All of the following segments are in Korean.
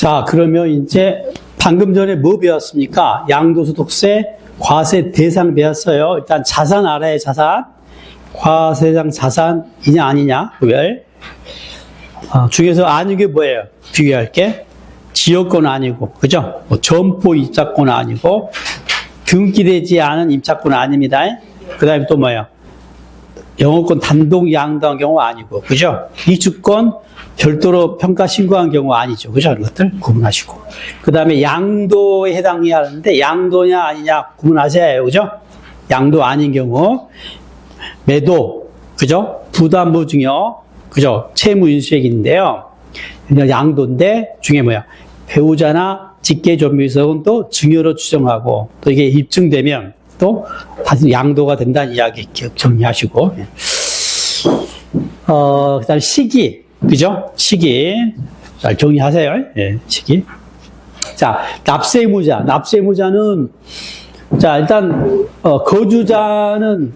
자, 그러면 이제 방금 전에 뭐 배웠습니까? 양도소득세, 과세 대상 배웠어요. 일단 자산 알아야 자산. 과세상 자산이냐 아니냐 구별. 중에서 아닌 게 뭐예요? 비교할 게 지역권 아니고, 그죠? 뭐 점포 입자권 아니고, 등기되지 않은 입자권 아닙니다. 그 다음에 또 뭐예요? 영업권 단독 양도한 경우 아니고, 그죠? 이주권 별도로 평가 신고한 경우 아니죠. 그죠? 이런 것들 구분하시고. 그 다음에 양도에 해당이 하는데, 양도냐 아니냐 구분하셔야 해요. 그죠? 양도 아닌 경우, 매도, 그죠? 부담보증여, 그죠? 채무인수액인데요. 양도인데, 중에 뭐야? 배우자나 직계존비속은 또 증여로 추정하고, 또 이게 입증되면 또 다시 양도가 된다는 이야기 기억 정리하시고. 그 다음 시기, 그죠? 시기. 잘 정리하세요. 예, 시기. 자, 납세의무자. 납세의무자는, 자, 일단, 거주자는,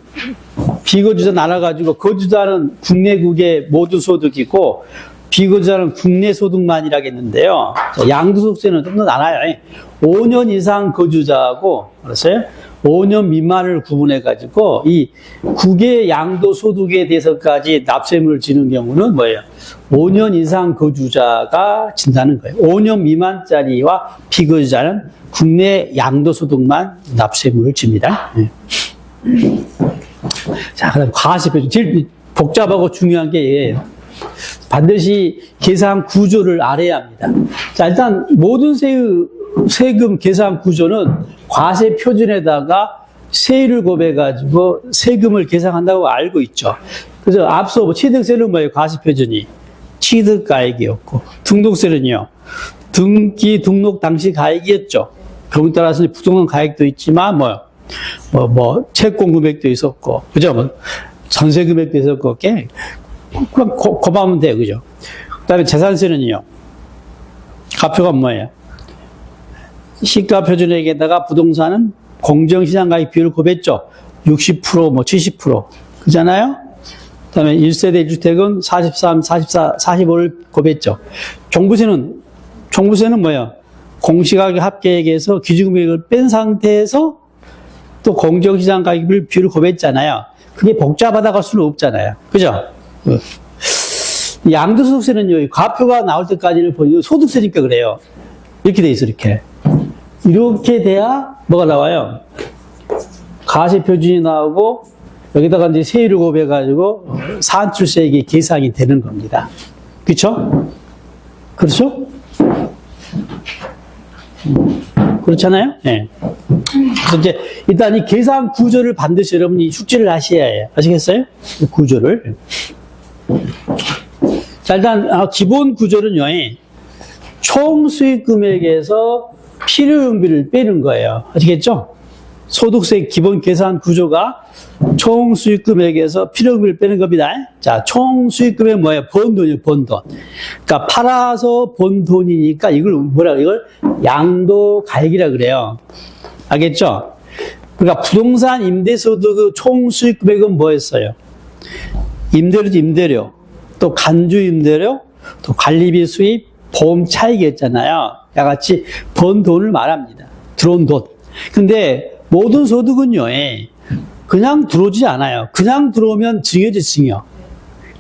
비거주자 나눠가지고, 거주자는 국내국의 모두 소득이고, 비거주자는 국내 소득만이라겠는데요. 양도소득세는 좀 더 나눠요. 5년 이상 거주자하고, 알았어요? 5년 미만을 구분해가지고, 이 국외 양도소득에 대해서까지 납세의무를 지는 경우는 뭐예요? 5년 이상 거주자가 진다는 거예요. 5년 미만짜리와 비거주자는 국내 양도소득만 납세의무를 집니다. 자, 그 다음 과세표준. 제일 복잡하고 중요한 게 얘예요. 반드시 계산 구조를 알아야 합니다. 자, 일단 모든 세금 계산 구조는 과세 표준에다가 세율을 곱해가지고 세금을 계산한다고 알고 있죠. 그래서 앞서 뭐 취득세는 뭐예요? 과세 표준이 취득가액이었고, 등록세는요, 등기 등록 당시 가액이었죠. 경우에 따라서 부동산 가액도 있지만 채권 금액도 있었고, 그죠? 뭐 전세 금액도 있었고, 그냥 곱하면 돼요, 그죠? 그 다음에 재산세는요, 가표가 뭐예요? 시가 표준액에다가 부동산은 공정시장 가액 비율을 곱했죠. 60%, 70%. 그잖아요? 그 다음에 1세대 1주택은 43, 44, 45를 곱했죠. 종부세는 뭐예요? 공시가격 합계액에서 기준금액을 뺀 상태에서 또 공정시장 가격 비율을 곱했잖아요. 그게 복잡하다 갈 수는 없잖아요. 그죠? 양도소득세는요, 과표가 나올 때까지는 보니까 소득세니까 그래요. 이렇게 돼 있어, 이렇게. 이렇게 돼야 뭐가 나와요? 과세표준이 나오고, 여기다가 이제 세율을 곱해가지고 산출세액이 계산이 되는 겁니다. 그렇죠? 그렇죠? 그렇잖아요? 네. 그래서 이제 일단 이 계산 구조를 반드시 여러분이 숙지를 하셔야 해요. 아시겠어요? 이 구조를. 자, 일단 기본 구조는요, 총 수익 금액에서 필요용비를 빼는 거예요. 아시겠죠? 소득세 기본 계산 구조가 총 수익 금액에서 필요용비를 빼는 겁니다. 자, 총 수익 금액 뭐예요? 번 돈이에요, 번 돈. 그러니까 팔아서 번 돈이니까 이걸 양도가액이라 그래요. 알겠죠? 그러니까 부동산 임대소득의 총 수익 금액은 뭐였어요? 임대료지, 임대료. 또 간주 임대료, 또 관리비 수입, 보험 차익이었잖아요. 같이 번 돈을 말합니다. 들어온 돈. 근데 모든 소득은요, 그냥 들어오지 않아요. 그냥 들어오면 증여지, 증여.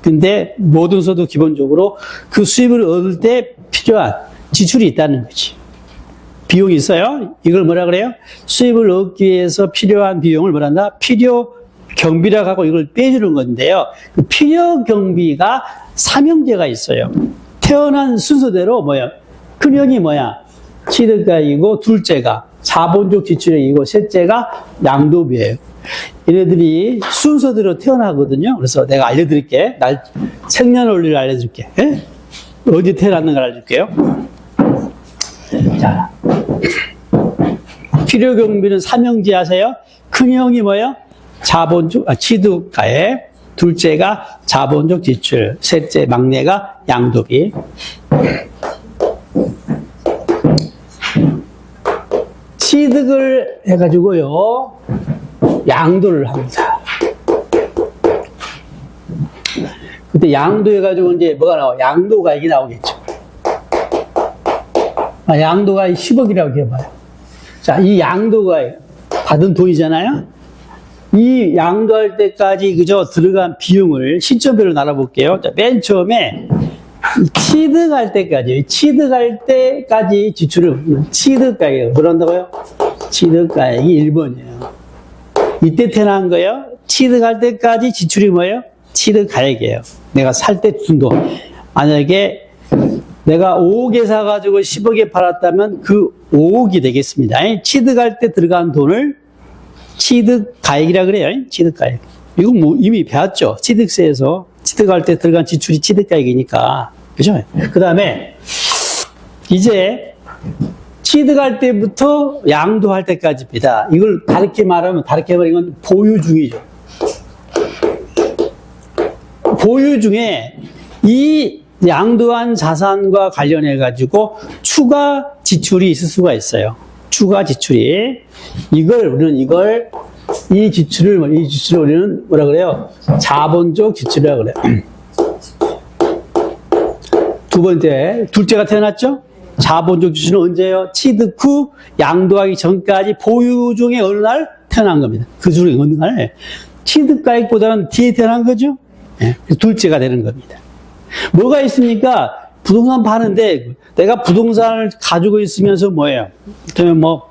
근데 모든 소득 기본적으로 그 수입을 얻을 때 필요한 지출이 있다는 거지. 비용이 있어요. 이걸 뭐라 그래요? 수입을 얻기 위해서 필요한 비용을 뭐란다? 필요 경비라고 하고 이걸 빼주는 건데요. 그 필요 경비가 삼형제가 있어요. 태어난 순서대로 큰형이 취득가액이고, 둘째가 자본적 지출액이고, 셋째가 양도비예요. 얘네들이 순서대로 태어나거든요. 그래서 내가 알려드릴게. 생년월일을 알려줄게. 예? 어디 태어났는가 알려줄게요. 자, 필요 경비는 삼형제 하세요. 큰형이 취득가액, 둘째가 자본적 지출, 셋째 막내가 양도비. 취득을 해가지고요, 양도를 합니다. 그때 양도해가지고 이제 뭐가 나와? 양도가액이 나오겠죠. 양도가 10억이라고 해봐요. 자, 이 양도가 받은 돈이잖아요? 이 양도할 때까지 그저 들어간 비용을 시점별로 알아볼게요. 자, 맨 처음에 취득할 때까지 지출을 취득가액 뭐란다고요? 취득가액이 1번이에요. 이때 태어난 거예요. 취득할 때까지 지출이 뭐예요? 취득가액이에요. 내가 살 때 준 돈. 만약에 내가 5억에 사가지고 10억에 팔았다면 그 5억이 되겠습니다. 취득할 때 들어간 돈을 취득가액이라 그래요. 취득가액. 이거 뭐 이미 배웠죠. 취득세에서 취득할 때 들어간 지출이 취득가액이니까. 그죠? 그 다음에 이제 취득할 때부터 양도할 때까지입니다. 이걸 다르게 말하면 건 보유 중이죠. 보유 중에 이 양도한 자산과 관련해 가지고 추가 지출이 있을 수가 있어요. 추가 지출이 이 지출을 우리는 뭐라 그래요? 자본적 지출이라고 그래요. 두 번째, 둘째가 태어났죠? 자본적 지출은 언제예요? 취득 후 양도하기 전까지 보유 중에 어느 날 태어난 겁니다. 그 중에 어느 날 취득가액보다는 뒤에 태어난 거죠? 네, 둘째가 되는 겁니다. 뭐가 있습니까? 부동산 파는데 내가 부동산을 가지고 있으면서 뭐예요? 그러면 뭐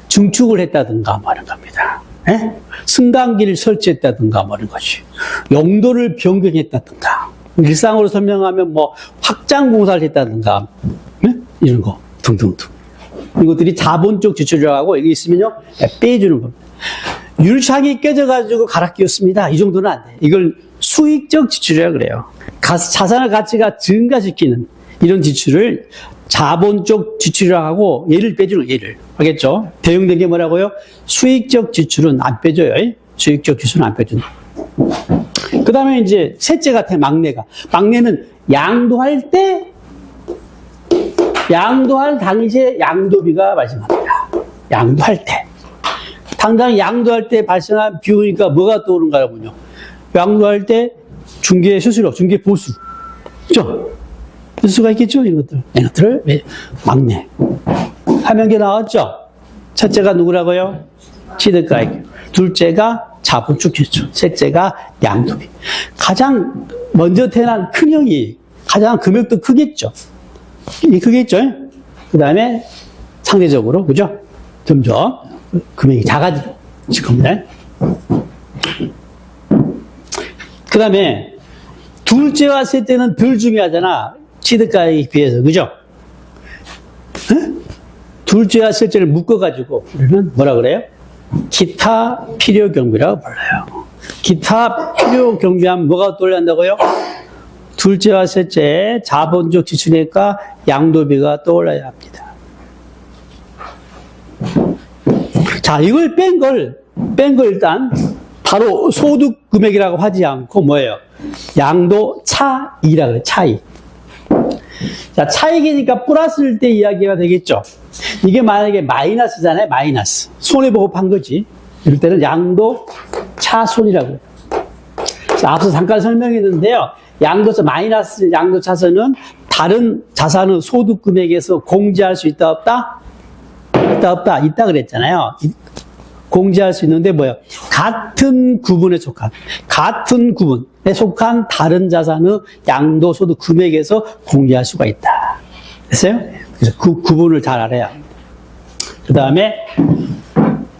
증축을 했다든가 뭐 하는 겁니다. 예? 승강기를 설치했다든가 뭐 하는 것이. 용도를 변경했다든가. 일상으로 설명하면 뭐 확장 공사를 했다든가. 예? 이런 거 등등등. 이것들이 자본적 지출이라고 하고 여기 있으면요 빼주는 겁니다. 유리창이 깨져가지고 갈아 끼웠습니다. 이 정도는 안 돼. 이걸 수익적 지출이라고 그래요. 자산의 가치가 증가시키는 이런 지출을 자본적 지출이라고 하고 얘를 빼주는 예를. 알겠죠? 대응된 게 뭐라고요? 수익적 지출은 안 빼줘요. 수익적 지출은 안 빼준다. 그 다음에 이제 셋째 같아, 막내가. 막내는 양도할 당시에 양도비가 발생합니다. 양도할 때. 당장 양도할 때 발생한 비용이니까 뭐가 떠오른가 보면요. 양도할 때 중개 수수료, 중개 보수. 그죠? 수가 있겠죠? 이것들을 막내. 화면에 나왔죠? 첫째가 누구라고요? 취득가액. 둘째가 자본적 지출. 셋째가 양도비. 가장 먼저 태어난 큰형이 가장 금액도 크겠죠? 크겠죠? 그 다음에 상대적으로, 그죠? 점점 금액이 작아질 겁니다. 그 다음에 둘째와 셋째는 덜 중요하잖아. 취득가액에 비해서. 그죠? 둘째와 셋째를 묶어가지고 우리는 뭐라 그래요? 기타 필요 경비라고 불러요. 기타 필요 경비하면 뭐가 떠올란다고요? 둘째와 셋째 자본적 지출액과 양도비가 떠올라야 합니다. 자, 이걸 뺀 걸 일단 바로 소득 금액이라고 하지 않고 뭐예요? 양도 차익이라고 그래요. 차익. 자, 차익이니까 플러스일 때 이야기가 되겠죠. 이게 만약에 마이너스잖아요. 마이너스. 손해보고 판 거지. 이럴 때는 양도 차손이라고 해요. 자, 앞서 잠깐 설명했는데요. 양도차 마이너스 양도 차손은 다른 자산의 소득 금액에서 공제할 수 있다 없다? 있다 그랬잖아요. 공제할 수 있는데 뭐예요? 같은 구분에 속한 다른 자산의 양도소득 금액에서 공제할 수가 있다. 됐어요? 그래서 그 구분을 잘 알아야 합니다. 그 다음에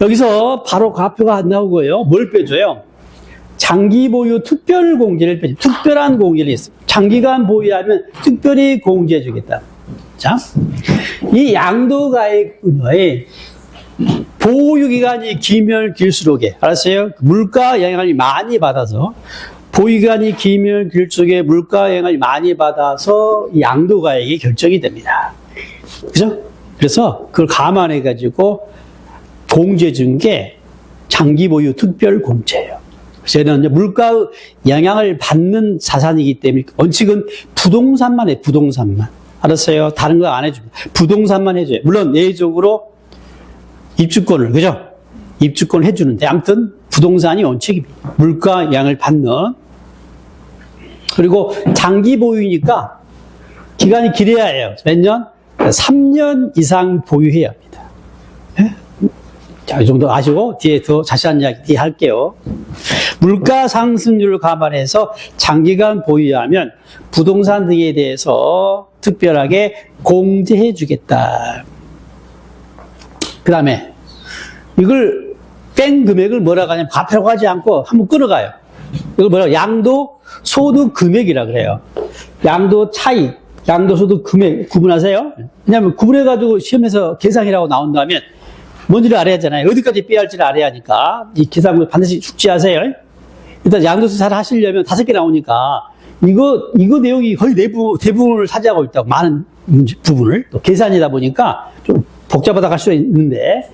여기서 바로 과표가 안 나오고요. 뭘 빼줘요? 장기 보유 특별 공제를 빼줘. 특별한 공제를 있습니다. 장기간 보유하면 특별히 공제해 주겠다. 자, 이 양도가액은요, 보유기간이 길면 길수록에, 알았어요? 물가 영향을 많이 받아서, 보유기간이 길면 길수록에 물가 영향을 많이 받아서 양도가액이 결정이 됩니다. 그죠? 그래서 그걸 감안해가지고 공제해 준 게 장기 보유 특별 공제예요. 저는 물가 영향을 받는 자산이기 때문에 원칙은 부동산만 해, 부동산만. 알았어요? 다른 거 안 해줍니다. 부동산만 해줘요. 물론 예외적으로 입주권을, 그죠? 입주권을 해주는데, 아무튼 부동산이 원칙입니다. 물가 영향을 받는. 그리고 장기 보유니까 기간이 길어야 해요. 몇 년? 3년 이상 보유해야 합니다. 예? 자, 이 정도 아시고 뒤에 더 자세한 이야기 뒤에 할게요. 물가 상승률을 감안해서 장기간 보유하면 부동산 등에 대해서 특별하게 공제해 주겠다. 그 다음에 이걸 뺀 금액을 뭐라고 하냐면 과표라고 하지 않고 한번 끊어가요. 이걸 뭐라고 양도 소득 금액이라 그래요. 양도 차익, 양도 소득 금액 구분하세요. 왜냐하면 구분해가지고 시험에서 계산이라고 나온다면 뭔지를 알아야 하잖아요. 어디까지 빼야 할지를 알아야 하니까 이 계산을 반드시 숙지하세요. 일단 양도세 잘 하시려면 5개 나오니까 이거 내용이 거의 대부분을 차지하고 있다고, 많은 부분을. 또 계산이다 보니까 좀 복잡하다 갈 수가 있는데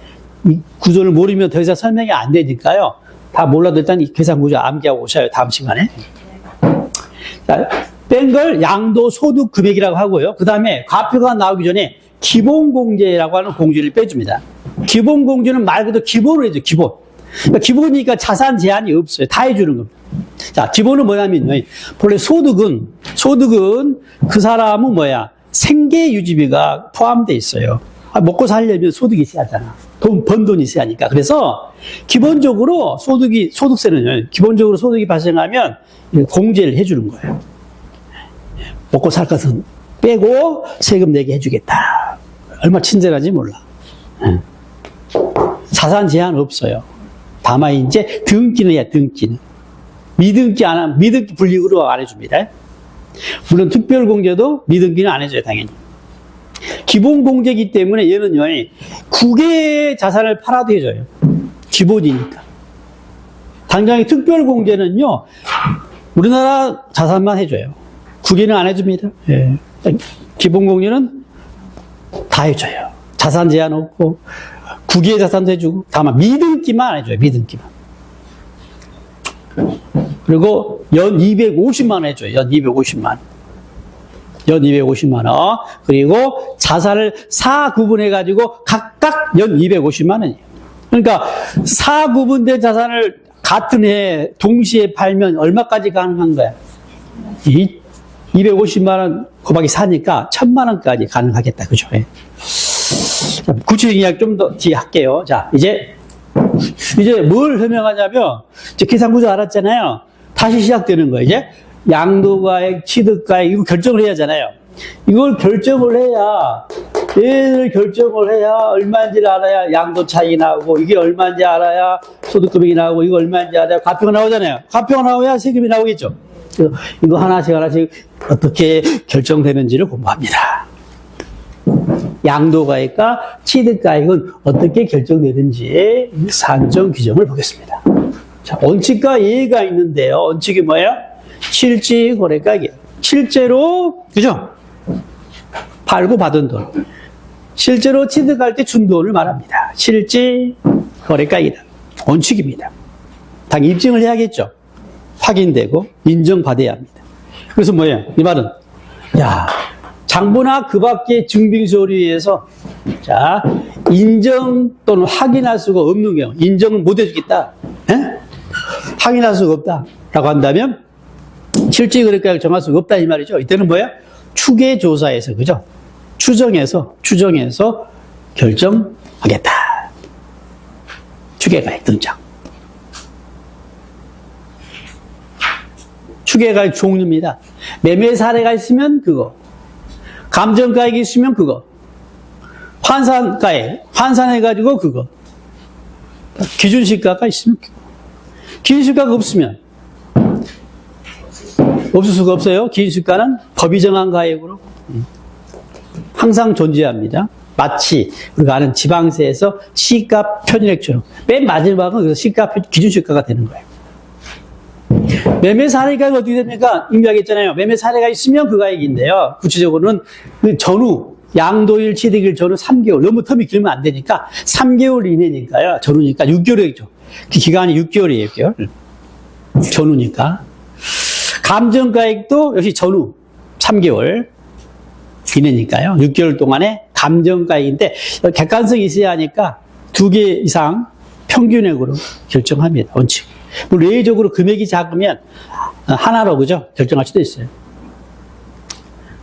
이 구조를 모르면 더 이상 설명이 안 되니까요. 다 몰라도 일단 이 계산 구조 암기하고 오셔요. 다음 시간에. 자, 뺀 걸 양도 소득 금액이라고 하고요. 그 다음에 과표가 나오기 전에 기본공제라고 하는 공제를 빼줍니다. 기본공제는 말 그대로 기본으로 해줘, 기본. 그러니까 기본이니까 자산 제한이 없어요. 다 해주는 겁니다. 자, 기본은 뭐냐면요. 본래 소득은 그 사람은 뭐야? 생계 유지비가 포함되어 있어요. 먹고 살려면 소득이 있어야 하잖아. 번 돈이 있어야 하니까. 그래서 기본적으로 소득세는 기본적으로 소득이 발생하면 공제를 해주는 거예요. 먹고 살 것은 빼고 세금 내게 해주겠다. 얼마나 친절한지 몰라. 자산 제한 없어요. 다만 이제 등기는 해야, 등기는. 미등기 안 하면 미등기 불이익으로 안 해줍니다. 물론 특별공제도 미등기는 안 해줘요, 당연히. 기본공제이기 때문에 얘는요, 9개의 자산을 팔아도 해줘요. 기본이니까. 당장의 특별공제는요, 우리나라 자산만 해줘요. 9개는 안 해줍니다. 예. 기본공제는 다 해줘요. 자산 제한 없고, 9개의 자산도 해주고, 다만 미등기만 안 해줘요, 미등기만. 그리고 연 250만 원 해줘요, 연 250만 원. 연 250만 원. 그리고 자산을 4구분해가지고 각각 연 250만 원이에요. 그러니까 4구분된 자산을 같은 해 동시에 팔면 얼마까지 가능한 거야? 250만 원 곱하기 4니까 1000만 원까지 가능하겠다. 그죠? 자, 구체적인 이야기 좀 더 뒤에 할게요. 자, 이제 뭘 설명하냐면, 이제 계산구조 알았잖아요. 다시 시작되는 거예요. 이제 양도가액, 취득가액, 이거 결정을 해야 하잖아요. 이걸 결정을 해야, 얘를 결정을 해야 얼마인지를 알아야 양도 차익이 나오고, 이게 얼마인지 알아야 소득금액이 나오고, 이거 얼마인지 알아야 과표가 나오잖아요. 과표가 나오야 세금이 나오겠죠. 그래서 이거 하나씩 어떻게 결정되는지를 공부합니다. 양도가액과 취득가액은 어떻게 결정되는지 산정 규정을 보겠습니다. 자, 원칙과 예의가 있는데요. 원칙이 뭐예요? 실질 거래가액이에요. 실제로, 그죠? 팔고 받은 돈. 실제로 취득할 때 준 돈을 말합니다. 실질 거래가액이다. 원칙입니다. 당연히 입증을 해야겠죠. 확인되고 인정받아야 합니다. 그래서 뭐예요? 이 말은, 야, 장부나 그 밖의 증빙서류에서, 자, 인정 또는 확인할 수가 없는 경우, 인정을 못 해주겠다. 에? 확인할 수가 없다. 라고 한다면, 실질 거래가액을 정할 수가 없다. 이 말이죠. 이때는 뭐예요? 추계조사에서, 그죠? 추정해서 결정하겠다. 추계가액 등장. 추계가액 종류입니다. 매매 사례가 있으면 그거. 감정가액이 있으면 그거. 환산가액, 환산해가지고 그거. 기준시가가 있으면 그거. 기준시가가 없으면 없을 수가 없어요. 기준시가는 법이 정한 가액으로 항상 존재합니다. 마치 우리가 아는 지방세에서 시가 편입액처럼 맨 마지막은 그래서 시가 기준시가가 되는 거예요. 매매 사례가 어떻게 됩니까? 임의하겠잖아요. 매매 사례가 있으면 그 가액인데요. 구체적으로는 그 전후, 양도일, 취득일 전후 3개월. 너무 텀이 길면 안 되니까 3개월 이내니까요. 전후니까 6개월이죠. 그 기간이 6개월이에요. 6개월. 전후니까. 감정가액도 역시 전후 3개월 이내니까요. 6개월 동안에 감정가액인데 객관성이 있어야 하니까 2개 이상 평균액으로 결정합니다. 원칙. 물론 예외적으로 금액이 작으면 하나로, 그죠? 결정할 수도 있어요.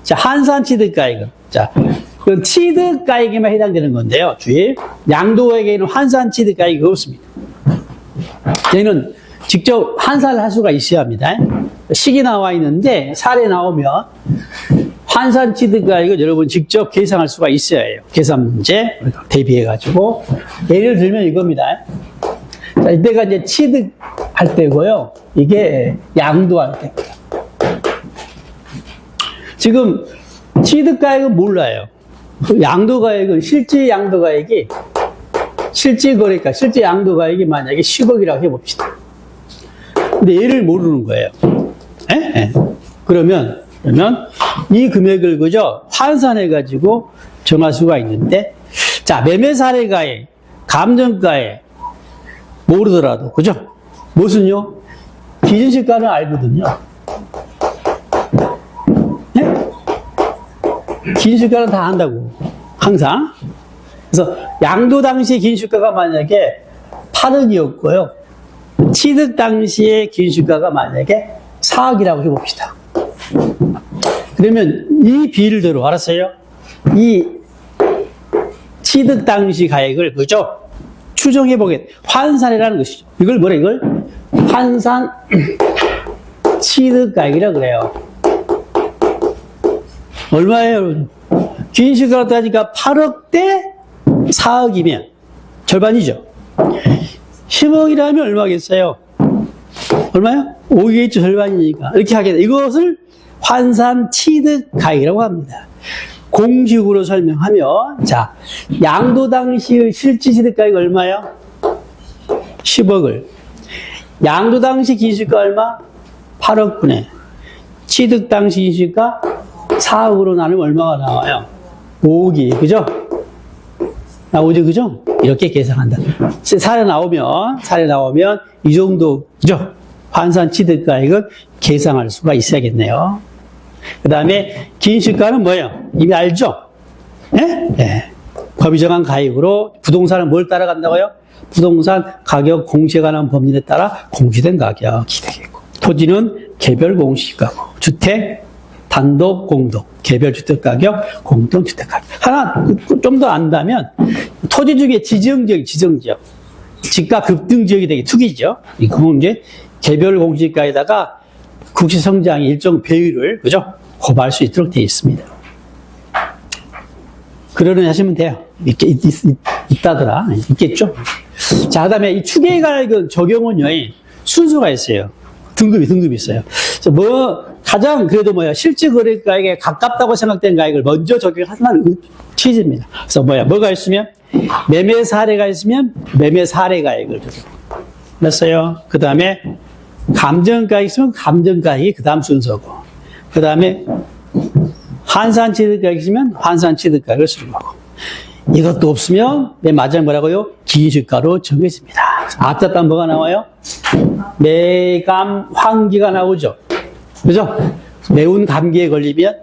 자, 한산취득가액은. 자, 그건 취득가액에만 해당되는 건데요. 주의. 양도가액에는 환산 취득가액이 없습니다. 얘는 직접 환산을 할 수가 있어야 합니다. 식이 나와 있는데 사례 나오면 환산 취득가액을 여러분 직접 계산할 수가 있어야 해요. 계산 문제 대비해가지고 예를 들면 이겁니다. 자, 이때가 이제 취득할 때고요. 이게 양도할 때입니다. 지금 취득가액은 몰라요. 양도가액은 실제 양도가액이 실제 거래가 실제 양도가액이 만약에 10억이라고 해봅시다. 근데 얘를 모르는 거예요. 그러면 이 금액을 그저 환산해가지고 정할 수가 있는데, 자, 매매 사례가액, 감정가액 모르더라도, 그죠? 무엇은요? 기준시가는 알거든요. 네? 기준시가는 다 안다고. 항상. 그래서 양도 당시 기준시가가 만약에 8억이었고요. 취득 당시의 기준시가가 만약에 4억이라고 해봅시다. 그러면 이 비율대로 알았어요? 이 취득 당시 가액을 그죠? 추정해보겠다. 환산이라는 것이죠. 이걸 뭐래, 이걸? 환산 취득가액이라고 그래요. 얼마예요? 기준시가로 따지니까 8억 대 4억이면 절반이죠. 10억이라면 얼마겠어요? 얼마요? 5겠죠, 절반이니까. 이렇게 하겠다. 이것을 환산 취득가액이라고 합니다. 공식으로 설명하면, 자, 양도 당시의 실질 취득가액이 얼마요? 10억을. 양도 당시 기준시가 얼마? 8억분에. 취득 당시 기준시가 4억으로 나누면 얼마가 나와요? 5억이. 그죠? 나오죠, 그죠? 이렇게 계산한다. 사례 나오면 이 정도, 그죠? 환산 취득가액은 계산할 수가 있어야겠네요. 그 다음에 기준시가는 뭐예요? 이미 알죠? 네? 네. 법이 정한 가액으로 부동산은 뭘 따라간다고요? 부동산 가격 공시에 관한 법률에 따라 공시된 가격이 되겠고, 토지는 개별 공시가고, 주택 단독 공동 개별 주택 가격 공동 주택 가격. 하나 좀 더 안다면 토지 중에 지정지역 집가 급등 지역이 되게 투기죠. 이건 이제 개별 공시가에다가 국시 성장의 일정 배율을 그죠? 고발할 수 있도록 되어 있습니다. 그러려니 하시면 돼요. 있다더라. 있겠죠? 자, 그 다음에 이 추계가액은 적용은요, 순서가 있어요. 등급이 있어요. 가장 그래도 실제 거래가액에 가깝다고 생각된 가액을 먼저 적용하는 취지입니다. 그래서 뭐가 있으면, 매매 사례가 있으면 매매 사례가액을 적용. 됐어요? 그 다음에 감정가액이 있으면 감정가액이 그 다음 순서고, 그 다음에 환산취득가액이 있으면 환산취득가액을 수립하고, 이것도 없으면 맨 마지막에 뭐라고요? 기준시가로 정해집니다. 앞자단 뭐가 나와요? 매감 환기가 나오죠. 그죠? 매운 감기에 걸리면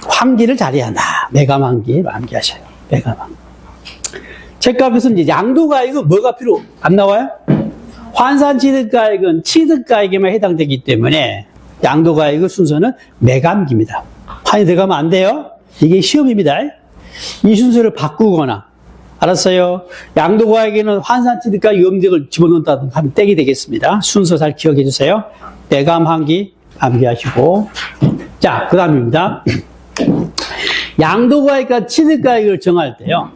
환기를 잘해야 한다. 매감 환기 암기하셔요. 매감 환기. 책값에서 이제 양도가액은 뭐가 필요 안 나와요? 환산취득가액은 취득가액에만 해당되기 때문에 양도가액의 순서는 매감기입니다. 환이 들어가면 안 돼요. 이게 시험입니다. 이 순서를 바꾸거나, 알았어요? 양도가액에는 환산취득가액 염색을 집어넣는다든가 하면 땡이 되겠습니다. 순서 잘 기억해 주세요. 매감환기 암기하시고. 자, 그 다음입니다. 양도가액과 취득가액을 정할 때요.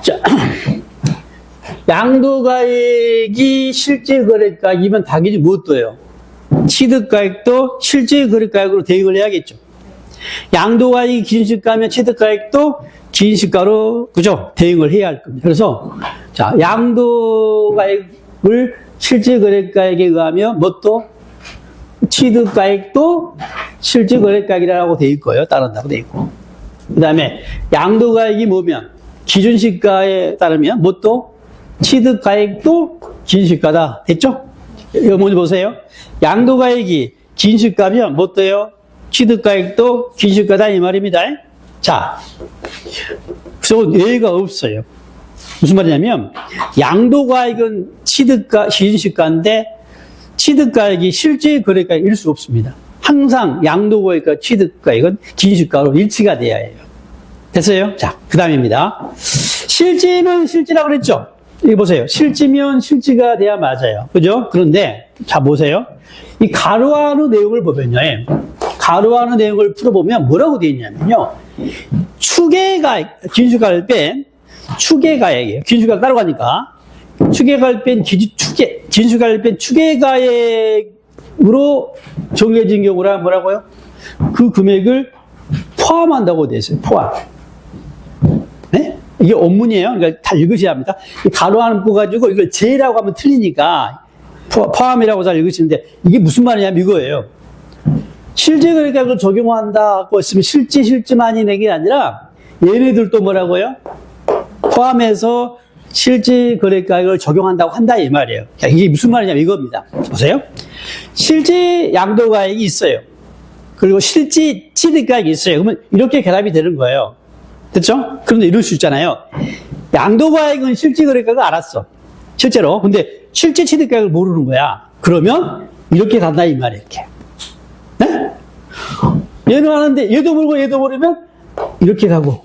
자, 양도가액이 실제 거래가액이면 당연히 못 둬요. 취득가액도 실제 거래가액으로 대응을 해야겠죠. 양도가액이 기준시가면 취득가액도 기준시가로, 그죠? 대응을 해야 할 겁니다. 그래서, 자, 양도가액을 실제 거래가액에 의하면 뭣도 취득가액도 실제 거래가액이라고 되어 있고요. 따른다고 되어 있고. 그 다음에 양도가액이 뭐면 기준시가에 따르면 뭣도 취득가액도 기준시가다. 됐죠? 이거 먼저 보세요. 양도가액이 기준시가면 뭣도요? 취득가액도 기준시가다 이 말입니다. 자, 그래서 예외가 없어요. 무슨 말이냐면 양도가액은 기준시가인데 취득가액이 실제 거래가액일 수 없습니다. 항상 양도가액과 취득가액은 기준시가로 일치가 돼야 해요. 됐어요? 자, 그 다음입니다. 실지면 실지라고 그랬죠? 이거 보세요. 실지면 실지가 돼야 맞아요. 그죠? 그런데, 자, 보세요. 이 가로하는 내용을 보면요. 가로하는 내용을 풀어보면 뭐라고 되어 있냐면요. 추계가액, 기준시가를 뺀 추계가액이에요. 기준시가를 따라가니까. 추계가액을 뺀 기준시가를 뺀 추계가액으로 정해진 경우라 뭐라고요? 그 금액을 포함한다고 되어 있어요. 포함. 네? 이게 원문이에요. 그러니까 다 읽으셔야 합니다. 가로하는 묶어가지고 이걸 제라고 하면 틀리니까 포함이라고 잘 읽으시는데 이게 무슨 말이냐면 이거예요. 실제거래가액을 적용한다고 했으면 실지만이 내게 아니라 얘네들도 뭐라고요? 포함해서 실지거래가액을 적용한다고 한다 이 말이에요. 이게 무슨 말이냐면 이겁니다. 보세요. 실지 양도가액이 있어요. 그리고 실지 취득가액이 있어요. 그러면 이렇게 결합이 되는 거예요. 됐죠? 그런데 이럴 수 있잖아요. 양도가액은 실지거래가액을 알았어. 실제로. 근데 실지 취득가액을 모르는 거야. 그러면 이렇게 간다 이 말이에요. 이렇게. 네? 얘는 하는데 얘도 모르고 얘도 모르면 이렇게 가고.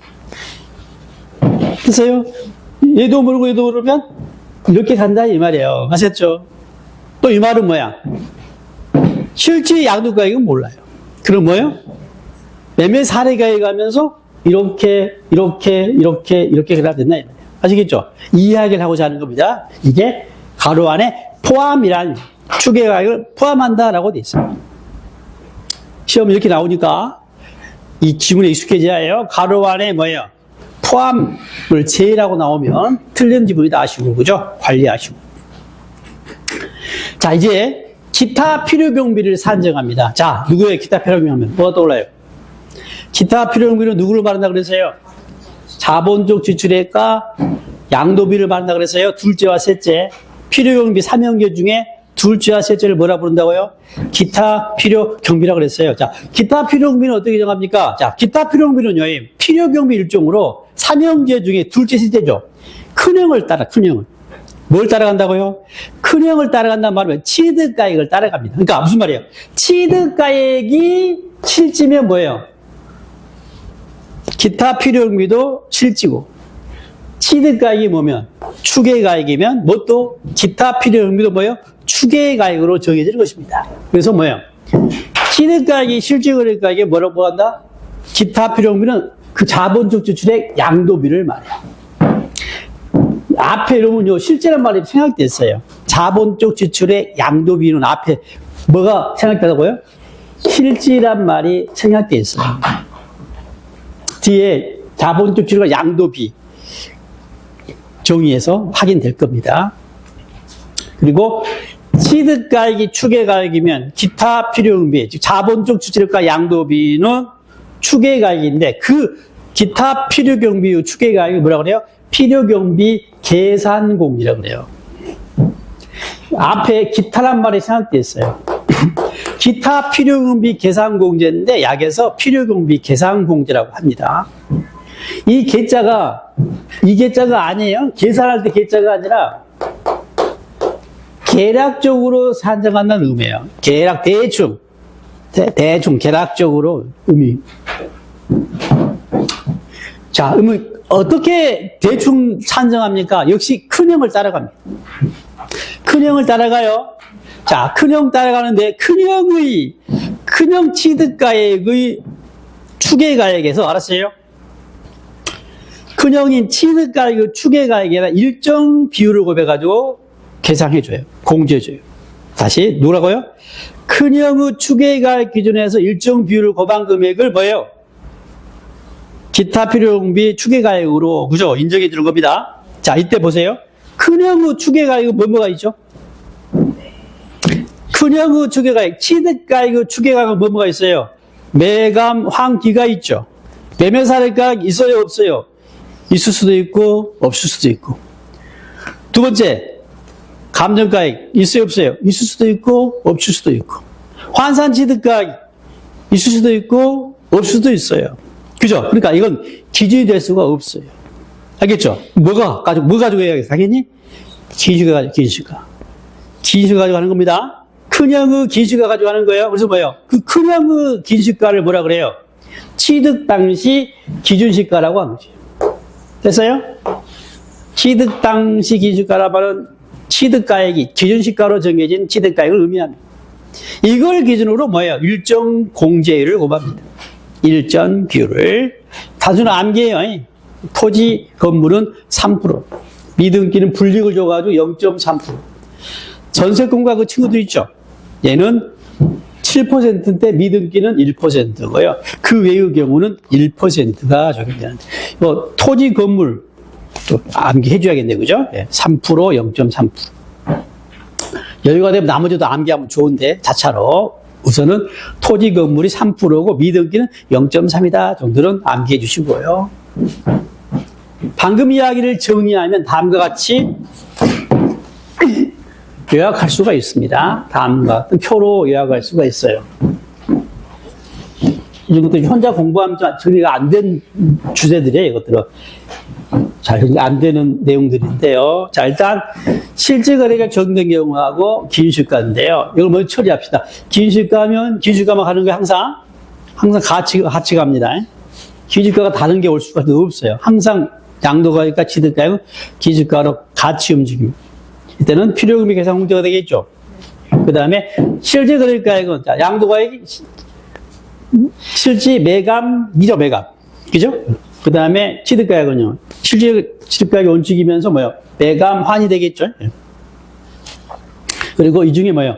됐어요? 얘도 모르고 얘도 모르면 이렇게 간다 이 말이에요. 아셨죠? 또 이 말은 뭐야? 실지 양도가액은 몰라요. 그럼 뭐예요? 매매 사례가액 가면서 이렇게 결합된다 이 말이에요. 아시겠죠? 이야기를 하고자 하는 겁니다. 이게 가로 안에 포함이란 추계가액을 포함한다라고 돼 있어요. 시험 이렇게 나오니까 이 지문에 익숙해져야 해요. 가로 안에 뭐예요? 포함을 제라고 나오면 틀린 지문이다 아시고, 그죠? 관리하시고. 자, 이제 기타 필요경비를 산정합니다. 자, 누구의 기타 필요경비하면 뭐가 떠올라요? 기타 필요경비는 누구를 말한다 그랬어요? 자본적 지출액과 양도비를 말한다 그랬어요. 둘째와 셋째. 필요경비 3형제 중에 둘째와 셋째를 뭐라 부른다고요? 기타 필요경비라고 그랬어요. 자, 기타 필요경비는 어떻게 정합니까? 자, 기타 필요경비는요, 필요경비 일종으로 3형제 중에 둘째, 셋째죠. 큰형을 따라, 큰형을. 뭘 따라간다고요? 큰형을 따라간다는 말은 취득가액을 따라갑니다. 그러니까 무슨 말이에요? 취득가액이 실지면 뭐예요? 기타 필요경비도 실지고, 취득가액이 뭐면? 추계가액이면, 뭐 또 기타 필요경비도 뭐예요? 추계가액으로 정해지는 것입니다. 그래서 뭐예요? 취득가액이 실지거래가액에 뭐라고 한다? 기타 필요경비는 그 자본적 지출의 양도비를 말해요. 앞에 이러면요, 실제란 말이 생략됐어요. 자본적 지출의 양도비는 앞에 뭐가 생략되다고요? 실지란 말이 생략돼 있어요. 뒤에 자본적 지출과 양도비 정의에서 확인될 겁니다. 그리고 취득가액이 추계가액이면 기타 필요경비, 즉 자본적 지출과 양도비는 추계가액인데 그 기타 필요경비의 추계가액이 뭐라고 그래요? 필요경비 계산공제라고 그래요. 앞에 기타란 말이 생략되어 있어요. 기타 필요경비 계산공제인데 약에서 필요경비 계산공제라고 합니다. 이 계자가 아니에요. 계산할 때 계자가 아니라 계략적으로 산정한다는 의미예요. 계략 대충 계략적으로 의미. 자, 그러면 어떻게 대충 산정합니까? 역시 큰형을 따라갑니다. 큰형을 따라가요. 자, 큰형 따라가는데 큰형 취득가액의 추계가액에서 알았어요? 큰형인 취득가액의 추계가액에다 일정 비율을 곱해가지고 계산해줘요. 공제해줘요. 다시 누구라고요? 큰형의 추계가액 기준에서 일정 비율을 곱한 금액을 뭐예요? 기타 필요경비 추계가액으로, 그죠? 인정해 주는 겁니다. 자, 이때 보세요. 큰형의 추계가액은 뭐가 있죠? 큰형의 추계가액, 취득가액의 추계가액은 뭐가 있어요? 매감, 환기가 있죠. 매매사례가액 있어요, 없어요? 있을 수도 있고, 없을 수도 있고. 두 번째, 감정가액 있어요, 없어요? 있을 수도 있고, 없을 수도 있고. 환산취득가액 있을 수도 있고, 없을 수도 있어요. 그죠? 그러니까 이건 기준이 될 수가 없어요. 알겠죠? 뭐 가지고 해야겠어? 당연히 기준시가 가지고 하는 겁니다. 큰형의 긴시가 가져가는 거예요. 그래서 뭐예요? 그 큰형의 긴시가를 뭐라 그래요? 취득 당시 기준시가라고 하는 거죠. 됐어요? 취득 당시 기준시가라 말은 취득가액이 기준시가로 정해진 취득가액을 의미합니다. 이걸 기준으로 뭐예요? 일정 공제율을 곱합니다. 일정 비율을. 단순 암기예요. 토지 건물은 3%, 미등기는 불이익을 줘가지고 0.3%. 전세권과 그 친구들 있죠? 얘는 7%인데 미등기는 1%고요. 그 외의 경우는 1%가 적용되는데, 뭐 토지 건물 또 암기해줘야겠네, 그죠? 3%, 0.3%. 여유가 되면 나머지도 암기하면 좋은데 자차로 우선은 토지 건물이 3%고 미등기는 0.3이다 정도는 암기해 주시고요. 방금 이야기를 정리하면 다음과 같이 요약할 수가 있습니다. 다음과 같은 표로 요약할 수가 있어요. 이것도 혼자 공부하면 정리가 안 된 주제들이에요. 이것들은 잘 정리 안 되는 내용들인데요. 자, 일단 실제 거래가 적용된 경우하고 기준시가인데요. 이걸 먼저 처리합시다. 기준시가면 기준시가만 가는 게 항상 같이 갑니다. 기준시가가 다른 게 올 수가 없어요. 항상 양도가액과 취득가액은 기준시가로 같이 움직입니다. 이때는 필요금이 계산 문제가 되겠죠. 그 다음에 실제 거래가액은 양도가액이 실제 매감, 미저 매감. 그죠? 그 다음에 취득가액은요. 실제 취득가액이 원칙이면서 뭐요? 매감 환이 되겠죠. 그리고 이 중에 뭐요?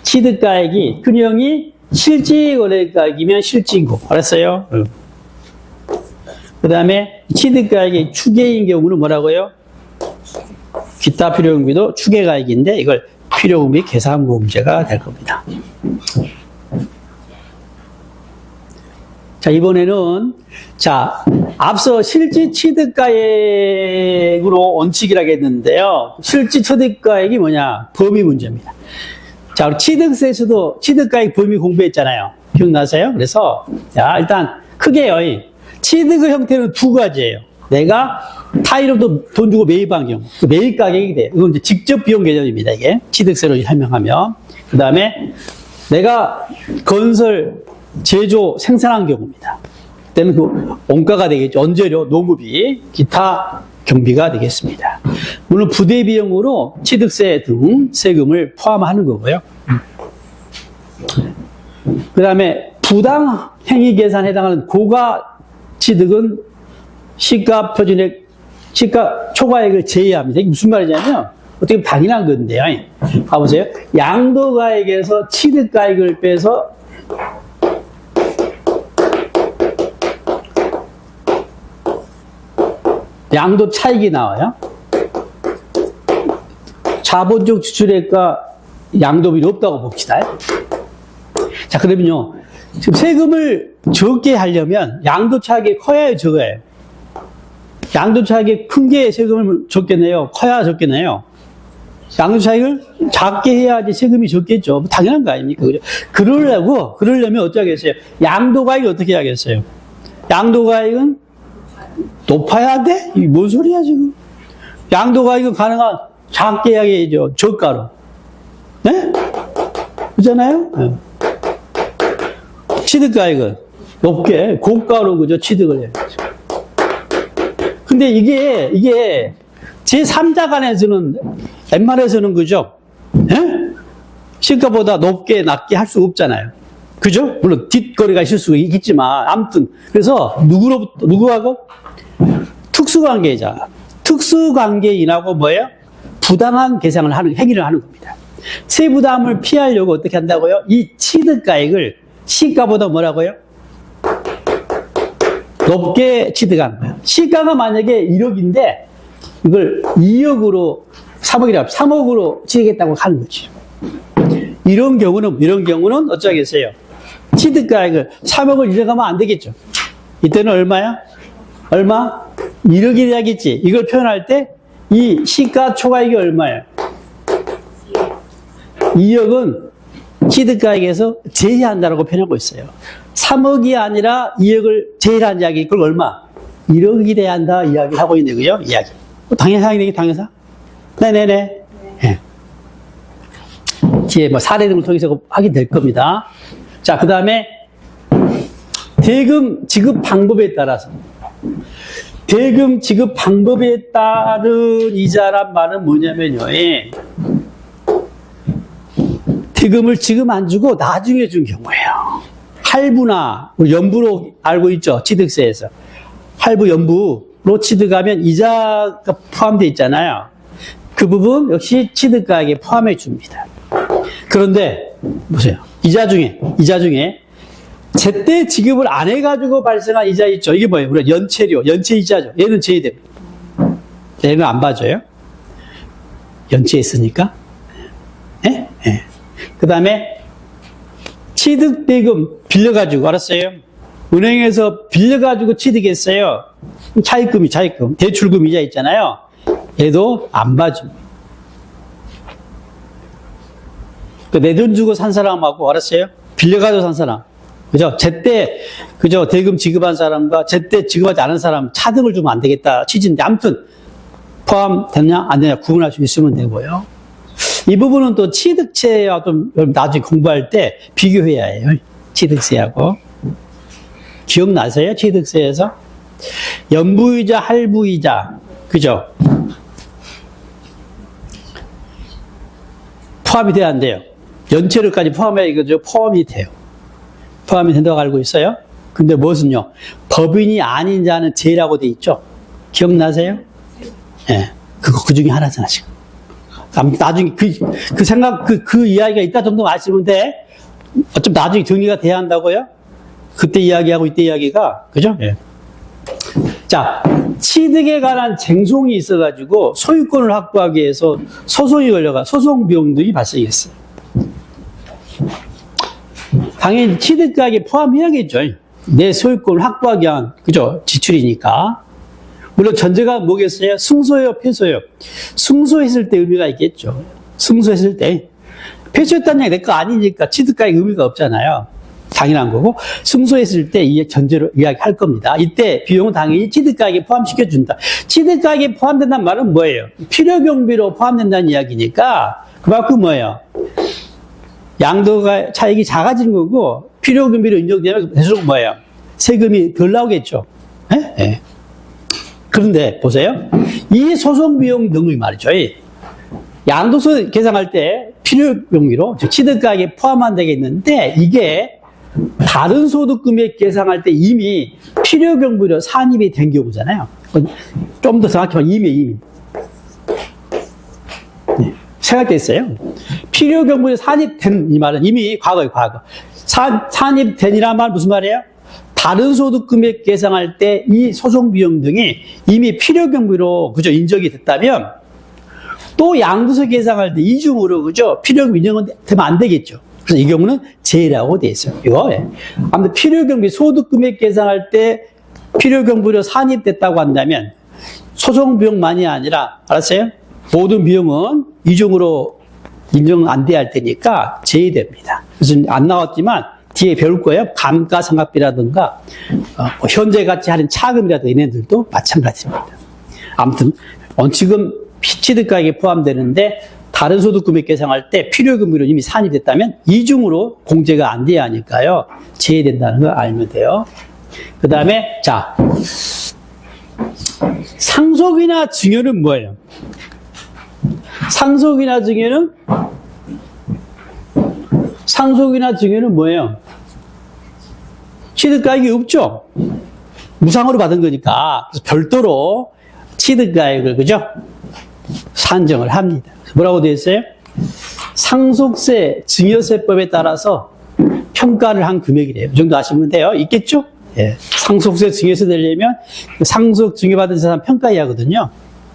취득가액이 큰형이 실제 거래가액이면 실지고. 알았어요? 그 다음에 취득가액이 추계인 경우는 뭐라고요? 기타 필요금비도 추계가액인데 이걸 필요금비 계산공제가 될 겁니다. 자, 이번에는, 자, 앞서 실질 취득가액으로 원칙이라고 했는데요. 실질 취득가액이 뭐냐? 범위 문제입니다. 자, 우리 취득세에서도 취득가액 범위 공부했잖아요. 기억나세요? 그래서, 자, 일단 크게요. 취득의 형태는 두 가지예요. 내가 타일로도 돈 주고 매입한 경우. 그 매입 가격이 돼요. 이건 이제 직접 비용 개념입니다. 이게. 취득세로 설명하면. 그 다음에 내가 건설, 제조, 생산한 경우입니다. 그때는 그 원가가 되겠죠. 원재료, 노무비, 기타 경비가 되겠습니다. 물론 부대 비용으로 취득세 등 세금을 포함하는 거고요. 그 다음에 부당 행위 계산에 해당하는 고가 취득은 시가 표준액, 시가 초과액을 제외합니다. 이게 무슨 말이냐면 어떻게 당연한 건데요. 봐보세요. 양도가액에서 취득가액을 빼서 양도 차익이 나와요. 자본적 지출액과 양도비율이 없다고 봅시다. 자, 그러면요. 지금 세금을 적게 하려면 양도 차익이 커야 해요, 적어요? 양도 차익이 큰 게 세금을 적게 내요? 커야 적게 내요? 양도 차익을 작게 해야지 세금이 적겠죠. 당연한 거 아닙니까? 그죠? 그러려면 어쩌겠어요? 양도가액이 어떻게 해야겠어요? 양도가액은 높아야 돼? 이게 뭔 소리야, 지금? 양도가액은 가능한 작게 해야겠죠. 저가로. 네? 그렇잖아요? 네. 취득가액은 높게, 고가로, 그죠? 취득을 해야죠. 근데 이게 제3자 간에서는, 웬만해서는 그죠? 네? 시가보다 높게, 낮게 할 수가 없잖아요. 그죠? 물론 뒷거리가 있을 수가 있겠지만, 아무튼. 그래서 누구하고? 특수관계자. 특수관계인하고 뭐예요? 부당한 계산을 행위를 하는 겁니다. 세부담을 피하려고 어떻게 한다고요? 이 취득가액을 시가보다 뭐라고요? 높게 취득하는 거예요. 시가가 만약에 1억인데, 이걸 2억으로, 3억으로 취득했다고 하는 거죠. 이런 경우는 어쩌겠어요? 취득가액을 3억을 잃어가면 안 되겠죠. 이때는 얼마야? 얼마? 1억이 돼야겠지. 이걸 표현할 때 이 시가 초과액이 얼마예요? 2억은 취득가액에서 제외한다라고 표현하고 있어요. 3억이 아니라 2억을 제외한 이야기, 그걸 얼마? 1억이 돼야 한다 이야기를 하고 있는 거죠. 이야기. 당연사항이 되게 당연사? 네네네. 네. 뒤에 뭐 사례 등을 통해서 확인될 겁니다. 자, 그 다음에 대금 지급 방법에 따라서 대금 지급 방법에 따른 이자란 말은 뭐냐면요. 예. 대금을 지금 안 주고 나중에 준 경우예요. 할부나 연부로 알고 있죠. 취득세에서. 할부 연부로 취득하면 이자가 포함되어 있잖아요. 그 부분 역시 취득가액에 포함해 줍니다. 그런데 보세요. 이자 중에 제때 지급을 안 해가지고 발생한 이자 있죠. 이게 뭐예요? 우리가 연체료, 연체이자죠. 얘는 제외됩니다. 얘는 안 봐줘요. 연체했으니까. 네? 네. 그 다음에 취득대금 빌려가지고, 알았어요? 은행에서 빌려가지고 취득했어요. 차입금, 대출금 이자 있잖아요. 얘도 안 봐줍니다. 내 돈 주고 산 사람하고, 알았어요? 빌려가지고 산 사람. 그죠? 제때, 그죠? 대금 지급한 사람과 제때 지급하지 않은 사람 차등을 주면 안 되겠다. 취지인데, 아무튼, 포함되냐, 안 되냐, 구분할 수 있으면 되고요. 이 부분은 또 취득세와 좀 나중에 공부할 때 비교해야 해요. 취득세하고. 기억나세요? 취득세에서? 연부이자, 할부이자. 그죠? 포함이 돼야 안 돼요. 연체료까지 포함해야 이거죠. 포함이 돼요. 포함이 된다고 알고 있어요. 근데 무엇은요? 법인이 아닌 자는 제라고 돼 있죠. 기억나세요? 예. 네. 그 중에 하나잖아, 지금. 나중에 그 생각, 그 이야기가 있다 정도 아시면 돼. 어차피 나중에 정리가 돼야 한다고요? 그때 이야기하고 이때 이야기가, 그죠? 예. 자, 취득에 관한 쟁송이 있어가지고 소유권을 확보하기 위해서 소송이 걸려가 소송 비용들이 발생했어요. 당연히 취득가액에 포함해야겠죠. 내 소유권을 확보하기 위한, 그죠? 지출이니까. 물론 전제가 뭐겠어요? 승소요, 패소요. 승소했을 때 의미가 있겠죠. 승소했을 때. 패소했다는 얘기 내 거 아니니까 취득가액 의미가 없잖아요. 당연한 거고, 승소했을 때 이 전제로 이야기할 겁니다. 이때 비용은 당연히 취득가액에 포함시켜준다. 취득가액에 포함된다는 말은 뭐예요? 필요경비로 포함된다는 이야기니까, 그만큼 뭐예요? 양도가 차익이 작아진 거고, 필요경비로 인정되면 대수록 뭐예요? 세금이 덜 나오겠죠. 예? 예. 그런데 보세요. 이 소송비용 등의 말이죠. 양도세 계산할 때 필요경비로 취득가액에 포함 안 되겠는데 이게 다른 소득금액 계산할 때 이미 필요경비로 산입이 된 경우잖아요. 좀 더 정확히 말하면 이미. 네. 생각됐어요? 필요경비로 산입된 이 말은 이미 과거예요, 과거. 산입된이란 말 무슨 말이에요? 다른 소득금액 계산할 때 이 소송비용 등이 이미 필요경비로, 그죠, 인정이 됐다면 또 양도세 계산할 때 이중으로, 그죠, 필요경비 인정은 되면 안 되겠죠. 그래서 이 경우는 제라고 돼 있어요. 이거. 아무튼 필요경비 소득금액 계산할 때 필요경비로 산입됐다고 한다면 소송비용만이 아니라, 알았어요? 모든 비용은 이중으로 인정 안 돼야 할 테니까 제외됩니다. 그래서 안 나왔지만 뒤에 배울 거예요. 감가상각비라든가 현재 가치 할인 차금이라든가 얘네들도 마찬가지입니다. 아무튼 원칙은 취득가액에 포함되는데 다른 소득금액 계산할 때 필요금비로 이미 산입됐다면 이중으로 공제가 안 돼야 하니까요. 제외된다는 걸 알면 돼요. 그 다음에 자, 상속이나 증여는 뭐예요? 상속이나 증여는 뭐예요? 취득가액이 없죠? 무상으로 받은 거니까. 그래서 별도로 취득가액을, 그죠? 산정을 합니다. 뭐라고 되어 있어요? 상속세, 증여세법에 따라서 평가를 한 금액이래요. 이 정도 아시면 돼요. 있겠죠? 예. 상속세, 증여세 되려면 상속, 증여받은 재산 평가해야 하거든요.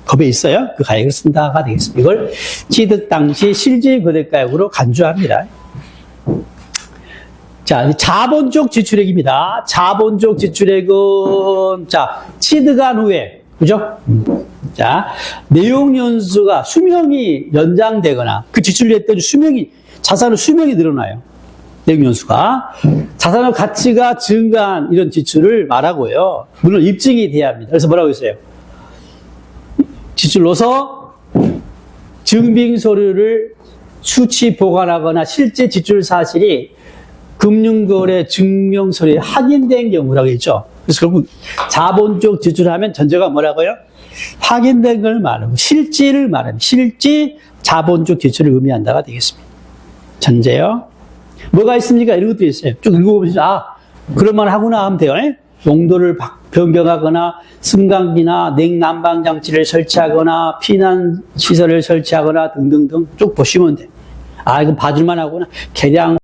법에 있어요. 그 가액을 쓴다가 되겠습니다. 이걸 취득 당시 실제 거래가액으로 간주합니다. 자, 자본적 지출액입니다. 자본적 지출액은, 자, 취득한 후에, 그죠? 자, 내용연수가 수명이 연장되거나 그 지출을 했더니 자산의 수명이 늘어나요. 내용연수가. 자산의 가치가 증가한 이런 지출을 말하고요. 물론 입증이 돼야 합니다. 그래서 뭐라고 했어요? 지출로서 증빙서류를 수치 보관하거나 실제 지출 사실이 금융거래 증명서에 확인된 경우라고 했죠. 그래서 결국 자본적 지출하면 전제가 뭐라고요? 확인된 걸 말하고 실질을 말하면 실질 자본적 지출을 의미한다가 되겠습니다. 전제요. 뭐가 있습니까? 이런 것도 있어요. 쭉 읽어보시죠. 아, 그럴만 하구나 하면 돼요. 용도를 변경하거나 승강기나 냉난방 장치를 설치하거나 피난 시설을 설치하거나 등등등 쭉 보시면 돼요. 아, 이거 봐줄만 하구나. 개량